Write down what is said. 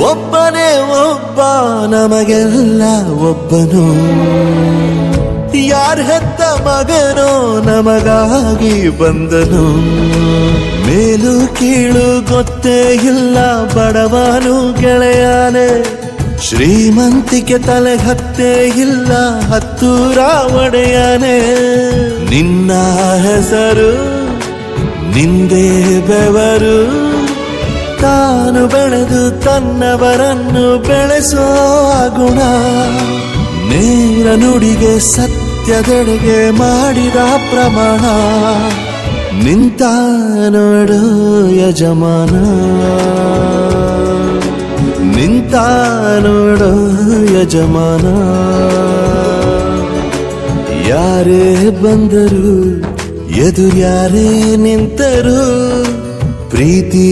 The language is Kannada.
ಒಬ್ಬನೇ ಒಬ್ಬ ನಮಗೆಲ್ಲ ಒಬ್ಬನು, ಯಾರ ಹೆತ್ತ ಮಗನೋ ನಮಗಾಗಿ ಬಂದನು. ಮೇಲು ಕೀಳು ಗೊತ್ತೇ ಇಲ್ಲ ಬಡವನು ಗೆಳೆಯಾನೆ, ಶ್ರೀಮಂತಿಕೆ ತಲೆ ಹತ್ತೇ ಇಲ್ಲ ಹತ್ತೂರ ಒಡೆಯಾನೆ. ನಿನ್ನ ಹೆಸರು ನಿಂದೇ ಬೆವರು, ತಾನು ಬೆಳೆದು ತನ್ನವರನ್ನು ಬೆಳೆಸೋ ಗುಣ. ನೇರ ನುಡಿಗೆ ಸತ್ಯದೆಡೆಗೆ ಮಾಡಿದ ಪ್ರಮಾಣ, ನಿಂತ ನೋಡು ಯಜಮಾನ, ನಿಂತ ನೋಡು ಯಜಮಾನ. ಯಾರೇ ಬಂದರು ಎದುರ್ಯಾರೇ ನಿಂತರು, ಪ್ರೀತಿ